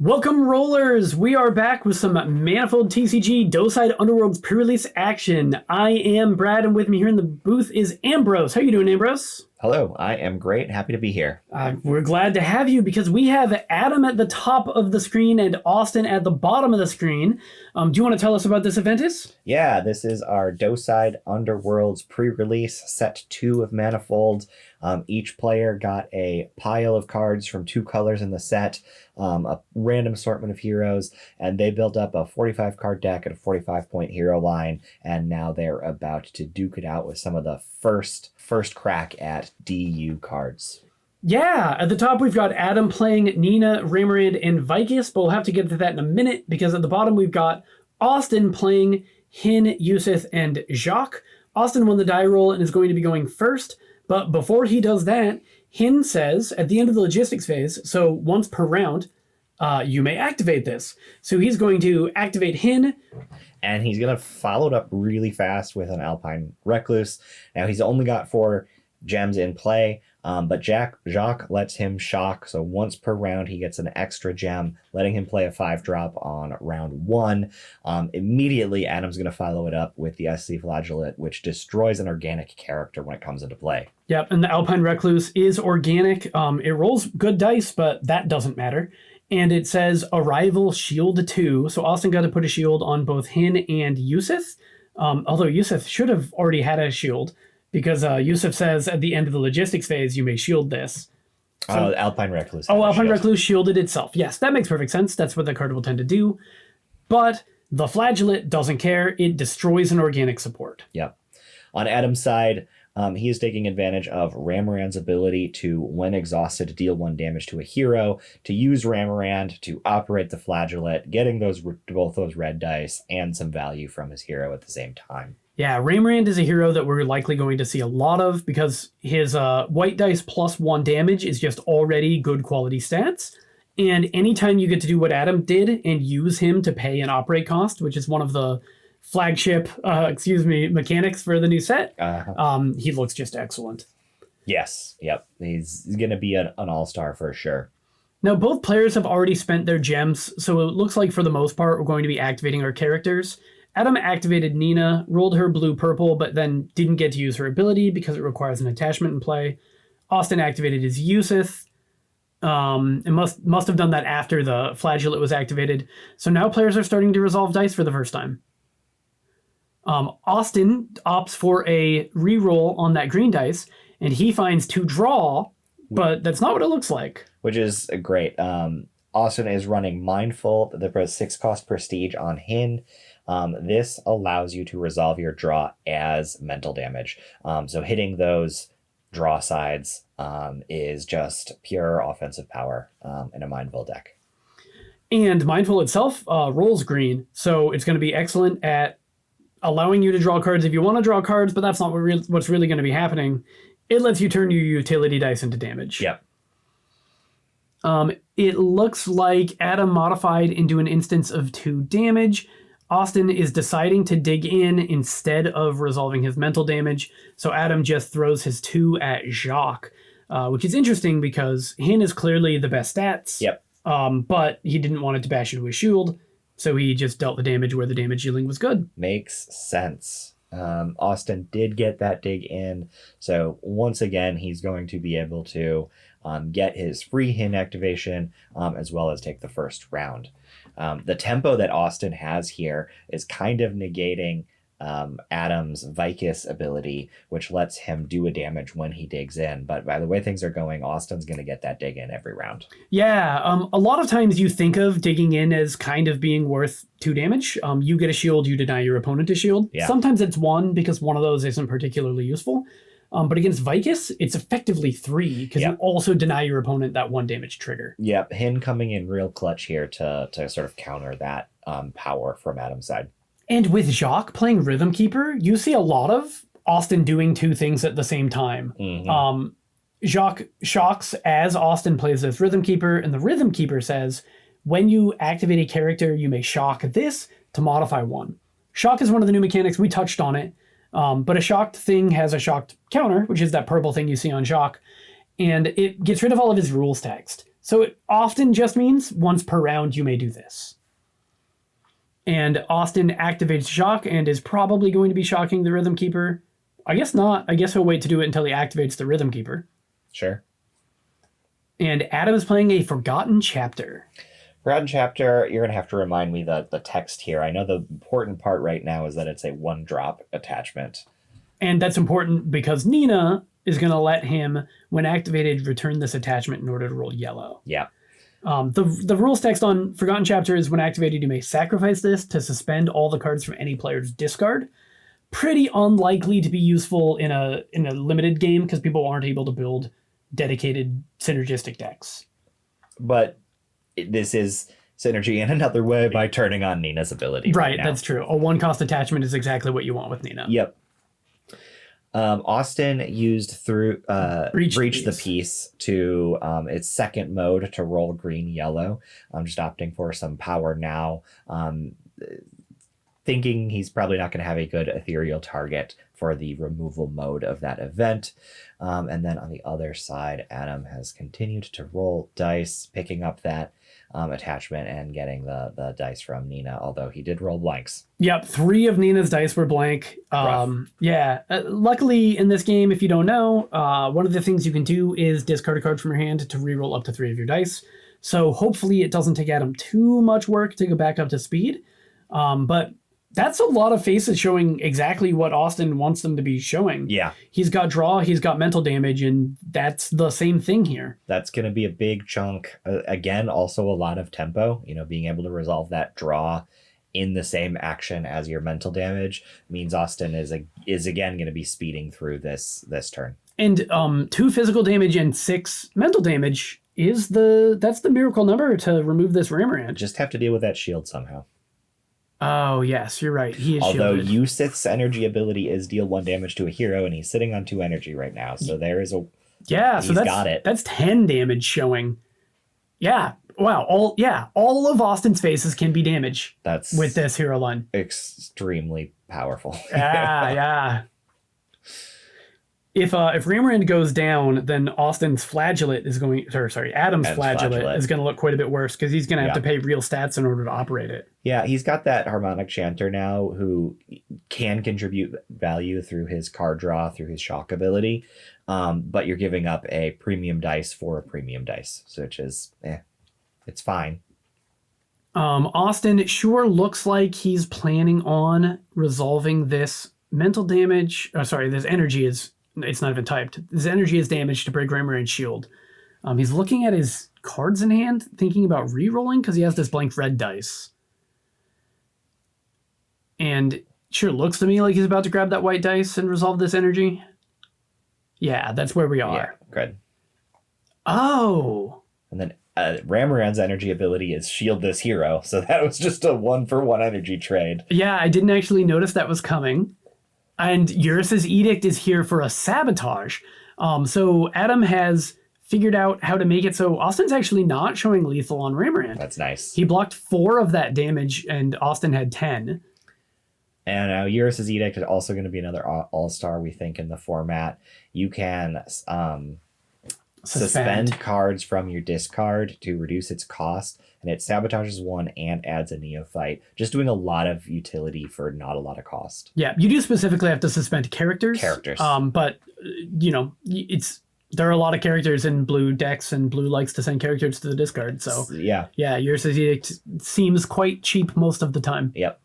Welcome, rollers! We are back with some Manifold TCG Docide Underworlds Prerelease action. I am Brad, and with me here in the booth is Ambrose. How you doing, Ambrose? Hello, I am great. Happy to be here. We're glad to have you because we have Adam at the top of the screen and Austin at the bottom of the screen. Do you want to tell us about this event is? Yeah, this is our Docide Underworlds pre-release, set 2 of Manifold. Each player got a pile of cards from 2 colors in the set, a random assortment of heroes, and they built up a 45 card deck and a 45-point hero line, and now they're about to duke it out with some of the first crack at DU cards. Yeah, at the top we've got Adam playing Nina, Ramorand, and Jaques, but we'll have to get to that in a minute because at the bottom we've got Austin playing Hin, Yusith, and Jaques. Austin won the die roll and is going to be going first, but before he does that, Hin says at the end of the logistics phase, so once per round, you may activate this. So he's going to activate Hin. And he's going to follow it up really fast with an Alpine Recluse. Now, he's only got 4 gems in play, but Jaques lets him shock. So once per round, he gets an extra gem, letting him play a 5-drop on round 1. Immediately, Adam's going to follow it up with the SC Flageolet, which destroys an organic character when it comes into play. Yep, and the Alpine Recluse is organic. It rolls good dice, but that doesn't matter. And it says Arrival Shield 2. So Austin got to put a shield on both Hin and Yusith. Although Yusith should have already had a shield because Yusith says at the end of the logistics phase, you may shield this. So, Alpine Recluse. Alpine Recluse shielded itself. Yes, that makes perfect sense. That's what the card will tend to do. But the Flageolet doesn't care. It destroys an organic support. Yep. On Adam's side, he is taking advantage of Ramorand's ability to, when exhausted, deal 1 damage to a hero, to use Ramorand to operate the Flageolet, getting both those red dice and some value from his hero at the same time. Yeah, Ramorand is a hero that we're likely going to see a lot of because his white dice plus 1 damage is just already good quality stats. And anytime you get to do what Adam did and use him to pay an operate cost, which is one of the flagship mechanics for the new set, he looks just excellent. Yes, yep, he's gonna be an all-star for sure. Now both players have already spent their gems, so it looks like for the most part we're going to be activating our characters. Adam activated Nina, rolled her blue-purple, but then didn't get to use her ability because it requires an attachment in play. Austin activated his Yusith, and must have done that after the Flageolet was activated. So now players are starting to resolve dice for the first time. Austin opts for a reroll on that green dice, and he finds to draw, but that's not what it looks like. Which is great. Austin is running Mindful, the 6-cost Prestige on Hin. This allows you to resolve your draw as mental damage. So hitting those draw sides is just pure offensive power in a Mindful deck. And Mindful itself rolls green, so it's going to be excellent at allowing you to draw cards if you want to draw cards, but that's not what's really going to be happening. It lets you turn your utility dice into damage. Yep. It looks like Adam modified into an instance of 2 damage. Austin is deciding to dig in instead of resolving his mental damage, so Adam just throws his 2 at Jaques, which is interesting because Hin is clearly the best stats. Yep. But he didn't want it to bash into his shield, so he just dealt the damage where the damage dealing was good. Makes sense. Austin did get that dig in, so once again, he's going to be able to get his free Hin activation, as well as take the first round. The tempo that Austin has here is kind of negating Adam's Jaques ability, which lets him do a damage when he digs in. But by the way things are going, Austin's going to get that dig in every round. Yeah, a lot of times you think of digging in as kind of being worth 2 damage. You get a shield, you deny your opponent a shield. Yeah. Sometimes it's 1 because one of those isn't particularly useful. But against Jaques, it's effectively 3 because you also deny your opponent that 1 damage trigger. Yep, Hin coming in real clutch here to sort of counter that power from Adam's side. And with Jaques playing Rhythm Keeper, you see a lot of Austin doing 2 things at the same time. Mm-hmm. Jaques shocks as Austin plays this Rhythm Keeper, and the Rhythm Keeper says, when you activate a character, you may shock this to modify 1. Shock is one of the new mechanics. We touched on it. But a shocked thing has a shocked counter, which is that purple thing you see on Jaques, and it gets rid of all of his rules text. So it often just means once per round you may do this. And Austin activates Shock and is probably going to be shocking the Rhythm Keeper. I guess not. I guess he'll wait to do it until he activates the Rhythm Keeper. Sure. And Adam is playing a Forgotten Chapter. Forgotten Chapter, you're going to have to remind me the text here. I know the important part right now is that it's a 1-drop attachment. And that's important because Nina is going to let him, when activated, return this attachment in order to roll yellow. Yeah. The rules text on Forgotten Chapter is when activated, you may sacrifice this to suspend all the cards from any player's discard. Pretty unlikely to be useful in a limited game because people aren't able to build dedicated synergistic decks. But this is synergy in another way by turning on Nina's ability. Right, now. That's true. A 1-cost attachment is exactly what you want with Nina. Yep. Austin used through Breach the Peace to its second mode to roll green-yellow. I'm just opting for some power now, thinking he's probably not going to have a good ethereal target for the removal mode of that event. And then on the other side, Adam has continued to roll dice, picking up that attachment and getting the dice from Nina, although he did roll blanks. Yep, 3 of Nina's dice were blank. Yeah, luckily in this game, if you don't know, one of the things you can do is discard a card from your hand to reroll up to 3 of your dice. So hopefully it doesn't take Adam too much work to go back up to speed. But that's a lot of faces showing exactly what Austin wants them to be showing. Yeah. He's got draw, he's got mental damage, and that's the same thing here. That's going to be a big chunk. Again, also a lot of tempo. Being able to resolve that draw in the same action as your mental damage means Austin is again going to be speeding through this turn. And 2 physical damage and 6 mental damage that's the miracle number to remove this Ramorand. Just have to deal with that shield somehow. Oh, yes, you're right. He is Although shielded. Yusith's energy ability is deal 1 damage to a hero, and he's sitting on 2 energy right now. So there is a... Yeah, he's so got it. That's 10 damage showing. Yeah, wow. All of Austin's faces can be damage That's with this hero line. Extremely powerful. Yeah. If Ramorand goes down, then Austin's flagellate is going... Adam's flagellate is going to look quite a bit worse because he's going to have to pay real stats in order to operate it. Yeah, he's got that Harmonic Chanter now who can contribute value through his card draw, through his shock ability, but you're giving up a premium dice for a premium dice, which is, it's fine. Austin sure looks like he's planning on resolving this mental damage. This energy is... It's not even typed. His energy is damaged to break Ramorand's shield. He's looking at his cards in hand, thinking about re-rolling because he has this blank red dice. And sure looks to me like he's about to grab that white dice and resolve this energy. Yeah, that's where we are. Yeah, good. Oh. And then Ramorand's energy ability is shield this hero, so that was just a 1-for-1 energy trade. Yeah, I didn't actually notice that was coming. And Eurus's Edict is here for a sabotage. So Adam has figured out how to make it so Austin's actually not showing lethal on Ramorand. That's nice. He blocked 4 of that damage, and Austin had 10. And now Eurus's Edict is also going to be another all-star, we think, in the format. You can suspend cards from your discard to reduce its cost, and it sabotages 1 and adds a neophyte. Just doing a lot of utility for not a lot of cost. Yeah, you do specifically have to suspend characters. But, there are a lot of characters in blue decks, and blue likes to send characters to the discard. So, yeah, Eurus's Edict seems quite cheap most of the time. Yep.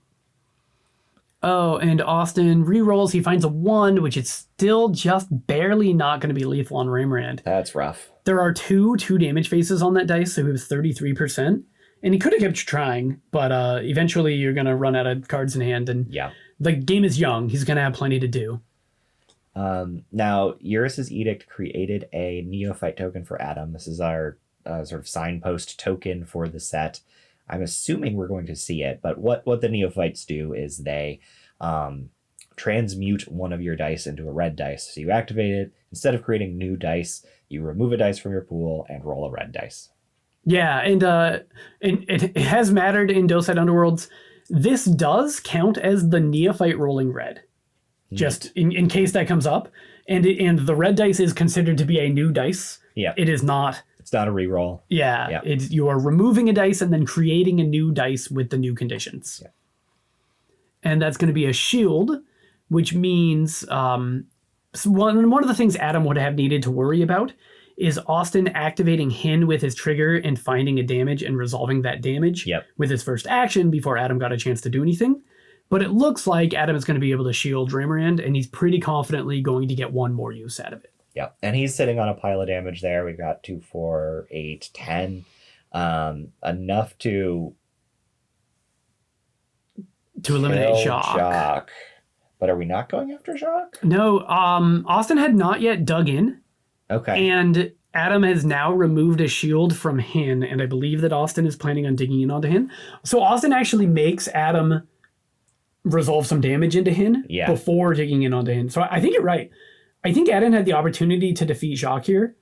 Oh, and Austin rerolls. He finds a 1, which is still just barely not going to be lethal on Ramorand. That's rough. There are 2 damage faces on that dice, so he was 33%. And he could have kept trying, but eventually you're going to run out of cards in hand. And the game is young. He's going to have plenty to do. Now, Eurus's Edict created a neophyte token for Adam. This is our sort of signpost token for the set. I'm assuming we're going to see it, but what the neophytes do is they transmute 1 of your dice into a red dice. So you activate it. Instead of creating new dice, you remove a dice from your pool and roll a red dice. Yeah, and it has mattered in Docide Underworlds. This does count as the neophyte rolling red, just in case that comes up. And the red dice is considered to be a new dice. Yeah, it is not It's not a reroll. Yeah, Yeah. You are removing a dice and then creating a new dice with the new conditions. Yeah. And that's going to be a shield, which means so one of the things Adam would have needed to worry about is Austin activating Hin with his trigger and finding a damage and resolving that damage with his first action before Adam got a chance to do anything. But it looks like Adam is going to be able to shield Ramorand, and he's pretty confidently going to get one more use out of it. Yeah, and he's sitting on a pile of damage there. We've got 2, 4, 8, 10. Enough to eliminate Jaques. But are we not going after Jaques? No, Austin had not yet dug in. Okay. And Adam has now removed a shield from Hin, and I believe that Austin is planning on digging in onto Hin. So Austin actually makes Adam resolve some damage into Hin before digging in onto Hin. So I think you're right. I think Adam had the opportunity to defeat Jaques here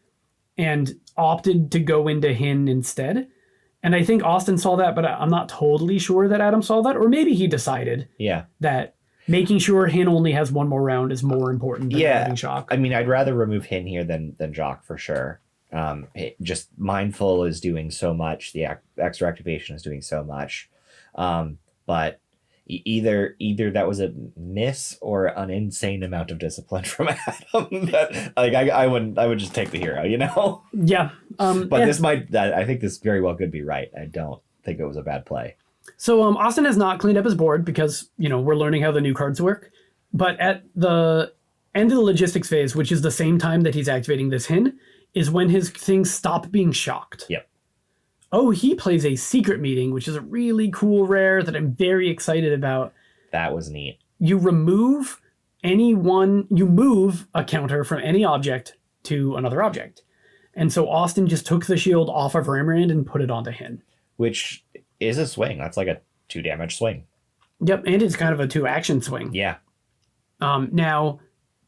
and opted to go into Hin instead. And I think Austin saw that, but I'm not totally sure that Adam saw that. Or maybe he decided that making sure Hin only has one more round is more important than having Jaques. I mean, I'd rather remove Hin here than Jaques for sure. Just Mindful is doing so much. The extra activation is doing so much. But either that was a miss or an insane amount of discipline from Adam. That, like I would just take the hero, you know? Yeah. But this I think this very well could be right. I don't think it was a bad play. So Austin has not cleaned up his board because, we're learning how the new cards work. But at the end of the logistics phase, which is the same time that he's activating this Hin, is when his things stop being shocked. Yep. Oh, he plays a secret meeting, which is a really cool rare that I'm very excited about. That was neat. You move a counter from any object to another object. And so Austin just took the shield off of Ramorand and put it onto Hin. Which is a swing. That's like a 2 damage swing. Yep, and it's kind of a 2 action swing. Yeah. Now,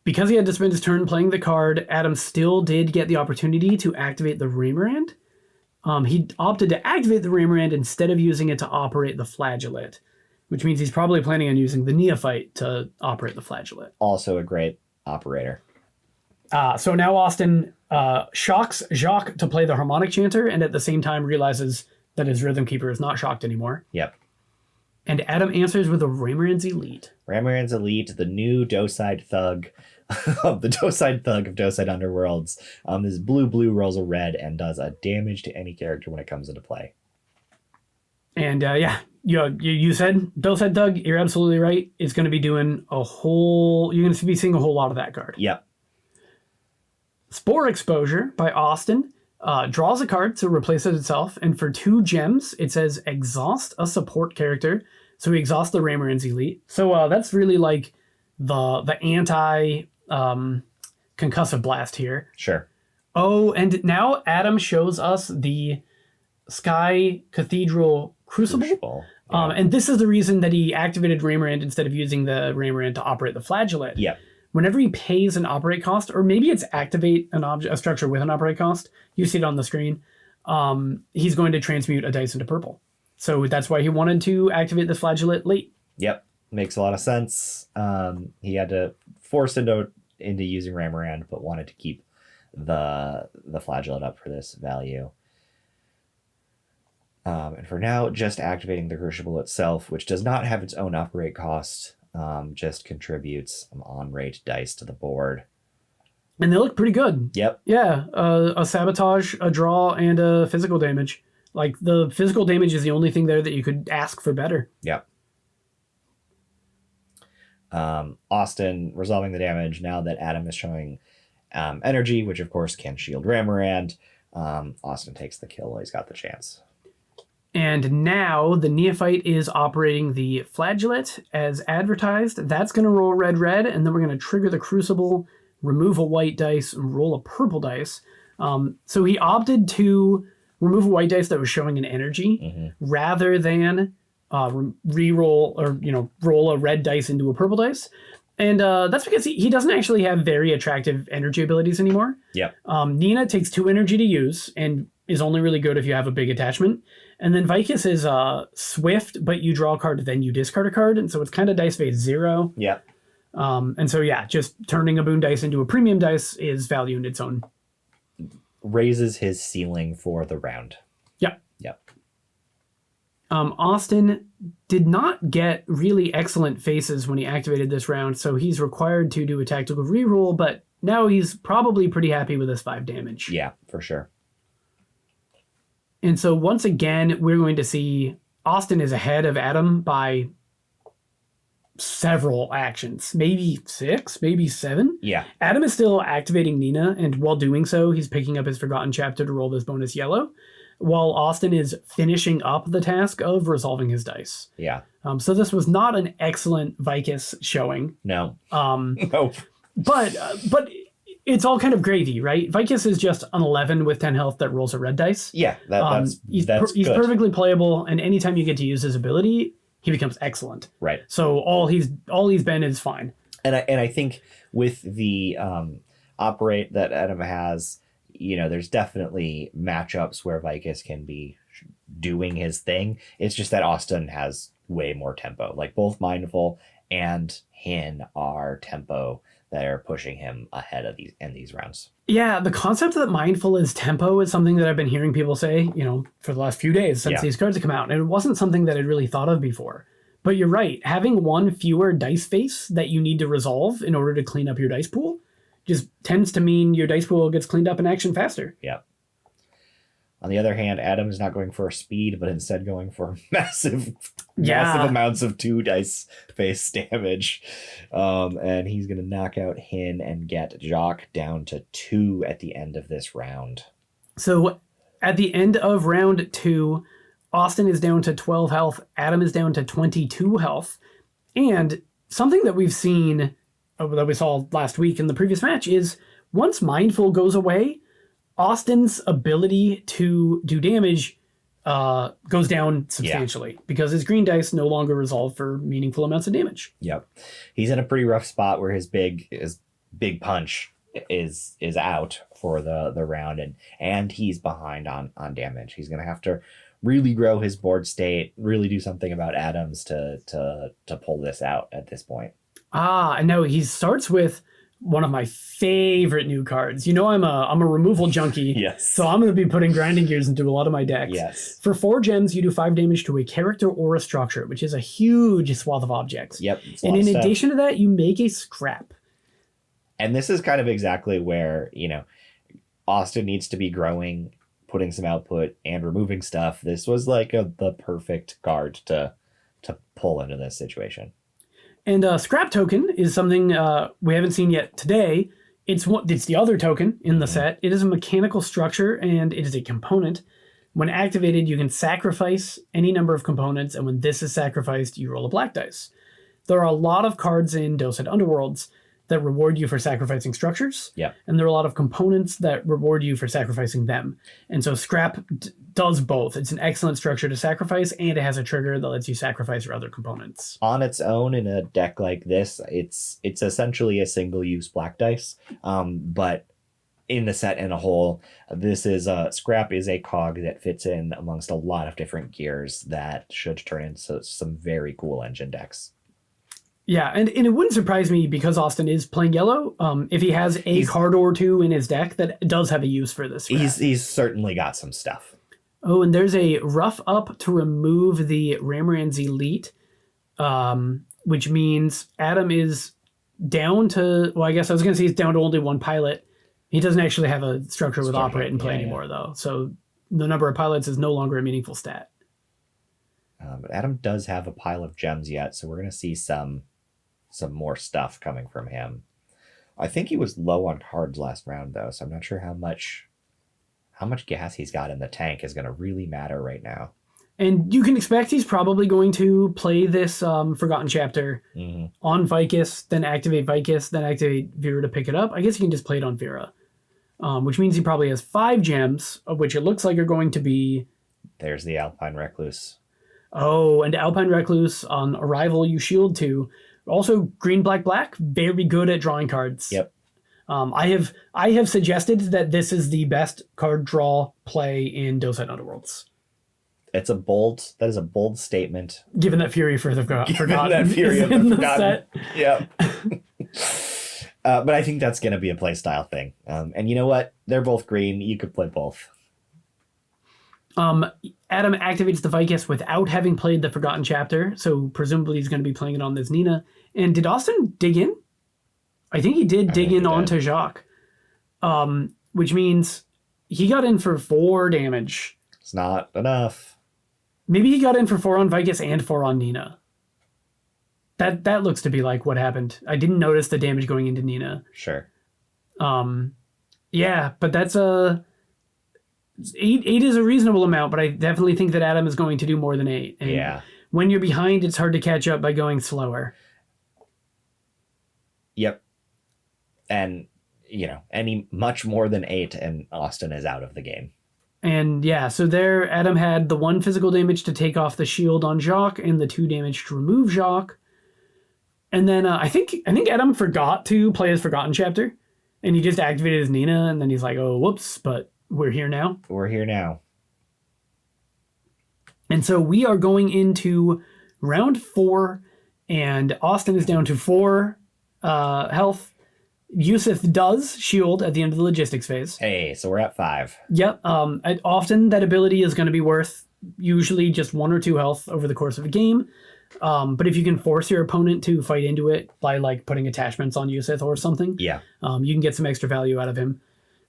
because he had to spend his turn playing the card, Adam still did get the opportunity to activate the Ramorand. He opted to activate the Ramorand instead of using it to operate the Flageolet, which means he's probably planning on using the Neophyte to operate the Flageolet. Also a great operator. So now Austin shocks Jaques to play the Harmonic Chanter and at the same time realizes that his Rhythm Keeper is not shocked anymore. Yep. And Adam answers with a Ramorand's Elite. Ramorand's Elite, the new Docide Thug. The Docide Thug of Docide Underworlds. This blue rolls a red and does a damage to any character when it comes into play. And you said Docide Thug, you're absolutely right. It's going to be doing you're going to be seeing a whole lot of that card. Yep. Spore Exposure by Austin draws a card to replace it itself, and for 2 gems, it says exhaust a support character. So we exhaust the Ramorand's Elite. So that's really like the anti concussive blast here. Sure. Oh, and now Adam shows us the Sky Cathedral Crucible. Yeah. And this is the reason that he activated Ramorand instead of using the Ramorand to operate the Flageolet. Yep. Whenever he pays an operate cost, or maybe it's activate a structure with an operate cost, you see it on the screen, he's going to transmute a dice into purple. So that's why he wanted to activate the Flageolet late. Yep. Makes a lot of sense. He had to force into using Ramorand, but wanted to keep the Flageolet up for this value. And for now, just activating the Crucible itself, which does not have its own operate cost, just contributes some on-rate dice to the board. And they look pretty good. Yep. Yeah, a sabotage, a draw, and a physical damage. Like, the physical damage is the only thing there that you could ask for better. Yep. Austin resolving the damage now that Adam is showing energy, which of course can shield Ramorand. Austin takes the kill while he's got the chance. And now the Neophyte is operating the Flageolet as advertised. That's going to roll red, and then we're going to trigger the Crucible, remove a white dice, and roll a purple dice. So he opted to remove a white dice that was showing an energy rather than re-roll or roll a red dice into a purple dice. And that's because he doesn't actually have very attractive energy abilities anymore. Yep. Nina takes 2 energy to use and is only really good if you have a big attachment. And then Vicus is swift, but you draw a card, then you discard a card. And so it's kind of dice phase 0. Yep. And so, just turning a boon dice into a premium dice is value in its own raises his ceiling for the round. Yep. Yep. Austin did not get really excellent faces when he activated this round, so he's required to do a tactical reroll, but now he's probably pretty happy with his 5 damage. Yeah, for sure. And so once again, we're going to see Austin is ahead of Adam by several actions, maybe 6, maybe 7. Yeah. Adam is still activating Nina, and while doing so, he's picking up his Forgotten Chapter to roll this bonus yellow, while Austin is finishing up the task of resolving his dice. Yeah. So this was not an excellent Vicus showing. No. Nope. But it's all kind of gravy, right? Vicus is just an 11 with 10 health that rolls a red dice. Yeah, that's he's good. perfectly playable, and anytime you get to use his ability, he becomes excellent. Right. So all he's been is fine. And I think with the operate that Adam has, there's definitely matchups where Vicus can be doing his thing. It's just that Austin has way more tempo. Like both Mindful and Hin are tempo that are pushing him ahead of these rounds. Yeah, the concept that Mindful is tempo is something that I've been hearing people say, for the last few days since these cards have come out. And it wasn't something that I'd really thought of before. But you're right, having one fewer dice face that you need to resolve in order to clean up your dice pool just tends to mean your dice pool gets cleaned up in action faster. Yeah. On the other hand, Adam is not going for speed, but instead going for massive amounts of 2 dice face damage. And he's going to knock out Hin and get Jaques down to 2 at the end of this round. So at the end of round 2, Austin is down to 12 health. Adam is down to 22 health. And something that we've seen, that we saw last week in the previous match, is once Mindful goes away, Austin's ability to do damage goes down substantially because his green dice no longer resolve for meaningful amounts of damage. Yep. He's in a pretty rough spot where his big punch is out for the round, and he's behind on damage. He's going to have to really grow his board state, really do something about Adams to pull this out at this point. I know. He starts with one of my favorite new cards. I'm a removal junkie. Yes. So I'm going to be putting grinding gears into a lot of my decks. Yes. For 4 gems, you do 5 damage to a character or a structure, which is a huge swath of objects. Yep. And in addition to that, you make a scrap. And this is kind of exactly where, Austin needs to be growing, putting some output and removing stuff. This was like the perfect card to pull into this situation. And scrap token is something we haven't seen yet today. It's the other token in the set. It is a mechanical structure, and it is a component. When activated, you can sacrifice any number of components, and when this is sacrificed, you roll a black dice. There are a lot of cards in Docide Underworlds that reward you for sacrificing structures. Yeah. And there are a lot of components that reward you for sacrificing them. And so scrap does both. It's an excellent structure to sacrifice, and it has a trigger that lets you sacrifice your other components. On its own, in a deck like this, it's essentially a single-use black dice. But in the set in a whole, this is scrap is a cog that fits in amongst a lot of different gears that should turn into some very cool engine decks. Yeah, and it wouldn't surprise me, because Austin is playing yellow, if he has a card or two in his deck that does have a use for this. He's certainly got some stuff. Oh, and there's a rough up to remove the Ramorand's Elite, which means Adam is down to, well, I guess I was going to say he's down to only 1 pilot. He doesn't actually have a structure with operate and play anymore, though. So the number of pilots is no longer a meaningful stat. But Adam does have a pile of gems yet, so we're going to see some more stuff coming from him. I think he was low on cards last round, though, so I'm not sure how much gas he's got in the tank is going to really matter right now. And you can expect he's probably going to play this Forgotten Chapter on Vicus, then activate Vicus, then activate Vera to pick it up. I guess he can just play it on Vera, which means he probably has 5 gems, of which it looks like are going to be... There's the Alpine Recluse. Oh, and Alpine Recluse, on arrival, you shield 2. Also, green, black, black, very good at drawing cards. Yep. I have suggested that this is the best card draw play in Docide Underworlds. That is a bold statement. Given that Fury for the Forgotten that Fury of the in Forgotten. Set. Yep. But I think that's going to be a playstyle thing. And you know what? They're both green. You could play both. Adam activates the Vicus without having played the Forgotten Chapter, so presumably he's going to be playing it on this Nina. And did Austin dig in? I think he did dig in onto Jaques, which means he got in for 4 damage. It's not enough. Maybe he got in for 4 on Vicus and 4 on Nina. That looks to be like what happened. I didn't notice the damage going into Nina. Sure. Yeah, but that's a... 8 is a reasonable amount, but I definitely think that Adam is going to do more than 8. And yeah. When you're behind, it's hard to catch up by going slower. Yep. And, any much more than 8, and Austin is out of the game. And yeah, so there, Adam had the 1 physical damage to take off the shield on Jaques and the 2 damage to remove Jaques. And then I think Adam forgot to play his Forgotten Chapter, and he just activated his Nina, and then he's like, oh, whoops, but we're here now. We're here now. And so we are going into round 4, and Austin is down to 4 health. Yusuf does shield at the end of the logistics phase. Hey, so we're at 5. Yep. Often that ability is going to be worth usually just 1 or 2 health over the course of a game. But if you can force your opponent to fight into it by like putting attachments on Yusuf or something, yeah, you can get some extra value out of him.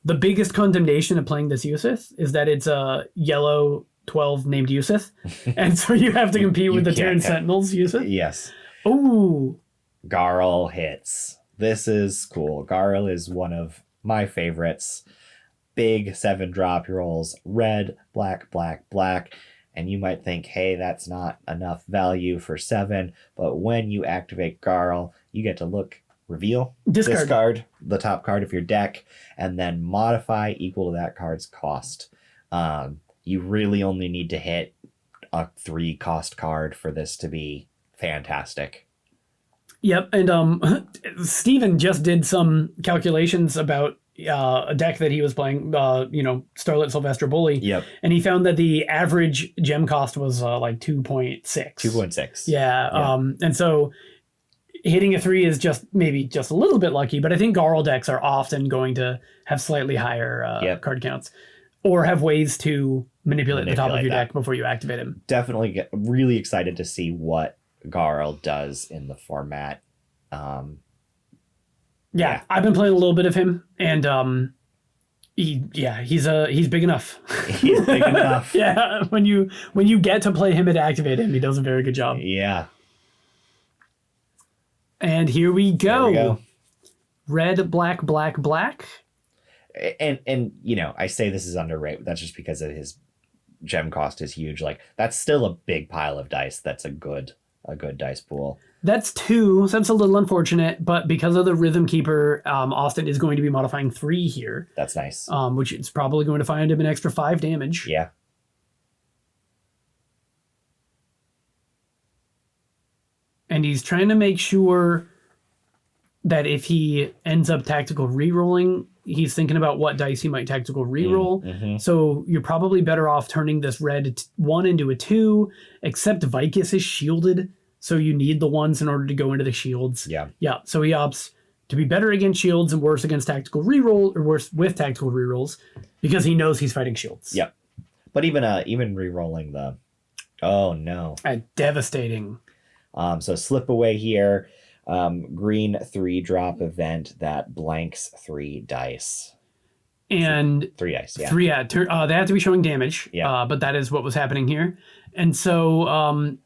The biggest condemnation of playing this Yusuf is that it's a yellow 12 named Yusuf, and so you have to compete with the Terran Sentinels Yusuf. Yes. Ooh. Garl hits. This is cool. Garl is one of my favorites. Big 7-drop rolls. Red, black, black, black. And you might think, hey, that's not enough value for 7. But when you activate Garl, you get to reveal, discard the top card of your deck, and then modify equal to that card's cost. You really only need to hit a 3-cost card for this to be fantastic. Yep, and Steven just did some calculations about a deck that he was playing, Starlit Sylvester Bully. Yep. And he found that the average gem cost was like 2.6. 2.6. Yeah. And so hitting a 3 is maybe just a little bit lucky, but I think Garl decks are often going to have slightly higher card counts or have ways to manipulate the top of your deck before you activate him. Definitely get really excited to see what Garl does in the format. Yeah, I've been playing a little bit of him, and he's big enough. He's big enough. Yeah, when you get to play him and activate him, he does a very good job. Yeah. And here we go. Red, black, black, black. And I say this is underrated. That's just because of his gem cost is huge. Like, that's still a big pile of dice. That's a good dice pool. That's 2, so that's a little unfortunate, but because of the Rhythm Keeper, Austin is going to be modifying 3 here. That's nice. Which is probably going to find him an extra 5 damage. Yeah. And he's trying to make sure that if he ends up tactical rerolling, he's thinking about what dice he might tactical reroll. Mm-hmm. So you're probably better off turning this red 1 into a 2, except Vicus is shielded, so you need the 1s in order to go into the shields. Yeah. Yeah, so he opts to be better against shields and worse against tactical reroll, or worse with tactical rerolls, because he knows he's fighting shields. Yep. But even rerolling the... Oh, no. Devastating. So slip away here. Green 3-drop event that blanks 3 dice. And 3 dice, yeah. 3, they have to be showing damage. Yeah. But that is what was happening here. And so,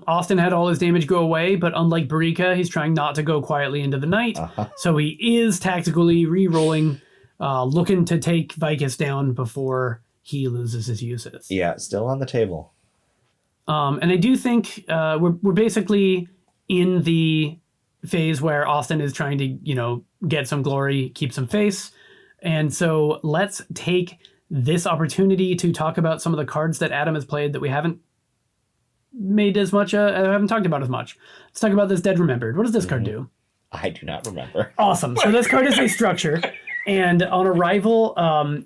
Austin had all his damage go away, but unlike Barika, he's trying not to go quietly into the night. Uh-huh. So he is tactically re-rolling, looking to take Vicus down before he loses his uses. Yeah, still on the table. And I do think we're basically in the phase where Austin is trying to, get some glory, keep some face. And so let's take this opportunity to talk about some of the cards that Adam has played that we haven't made as much, haven't talked about as much. Let's talk about this Dead Remembered. What does this card do? I do not remember. Awesome. So this card is a structure, and on arrival,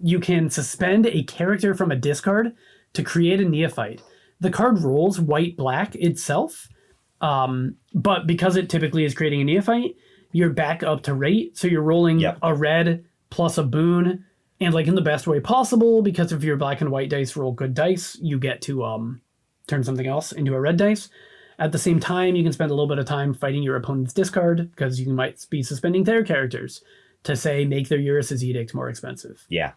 you can suspend a character from a discard to create a neophyte. The card rolls white-black itself, but because it typically is creating a neophyte, you're back up to rate. So you're rolling Yep. a red plus a boon, and like in the best way possible, because if your black and white dice roll good dice, you get to turn something else into a red dice. At the same time, you can spend a little bit of time fighting your opponent's discard, because you might be suspending their characters to, say, make their Eurus' Edict more expensive. Yeah.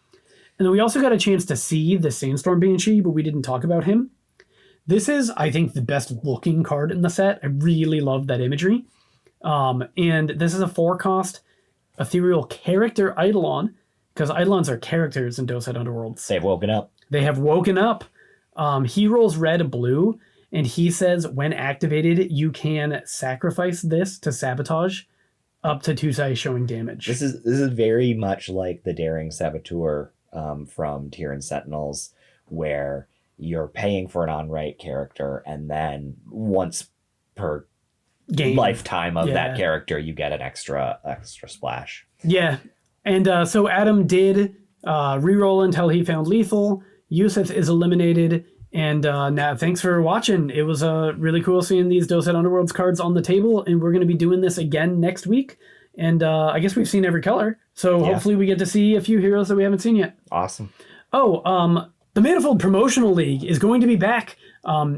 And then we also got a chance to see the Sandstorm Banshee, but we didn't talk about him. This is, I think, the best looking card in the set. I really love that imagery. And this is a 4-cost ethereal character Eidolon, because Eidolons are characters in Docide Underworlds. They've woken up. They have woken up. He rolls red and blue, and he says when activated, you can sacrifice this to sabotage up to 2 dice showing damage. This is very much like the Daring Saboteur from Tyryn Sentinels, where you're paying for an on-right character, and then once per Game. lifetime of that character, you get an extra splash. Yeah, and so Adam did reroll until he found lethal. Yusuf is eliminated, and now thanks for watching. It was really cool seeing these Docide Underworlds cards on the table, and we're going to be doing this again next week. And I guess we've seen every color, so hopefully we get to see a few heroes that we haven't seen yet. Awesome. Oh, the Manifold Promotional League is going to be back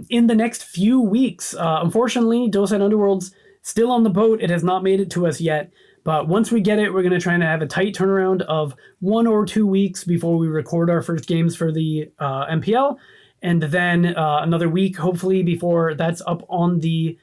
in the next few weeks. Unfortunately, Docide Underworlds still on the boat. It has not made it to us yet. But once we get it, we're going to try and have a tight turnaround of 1 or 2 weeks before we record our first games for the MPL. And then another week, hopefully, before that's up on the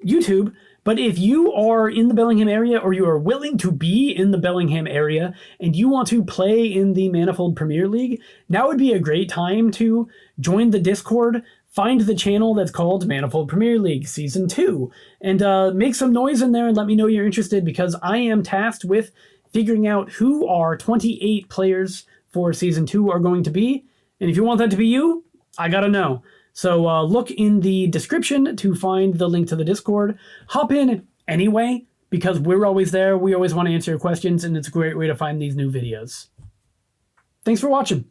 YouTube. But if you are in the Bellingham area, or you are willing to be in the Bellingham area, and you want to play in the Manifold Premier League, now would be a great time to join the Discord, find the channel that's called Manifold Premier League Season 2, and make some noise in there and let me know you're interested, because I am tasked with figuring out who our 28 players for Season 2 are going to be. And if you want that to be you, I gotta know. So look in the description to find the link to the Discord. Hop in anyway, because we're always there. We always want to answer your questions, and it's a great way to find these new videos. Thanks for watching.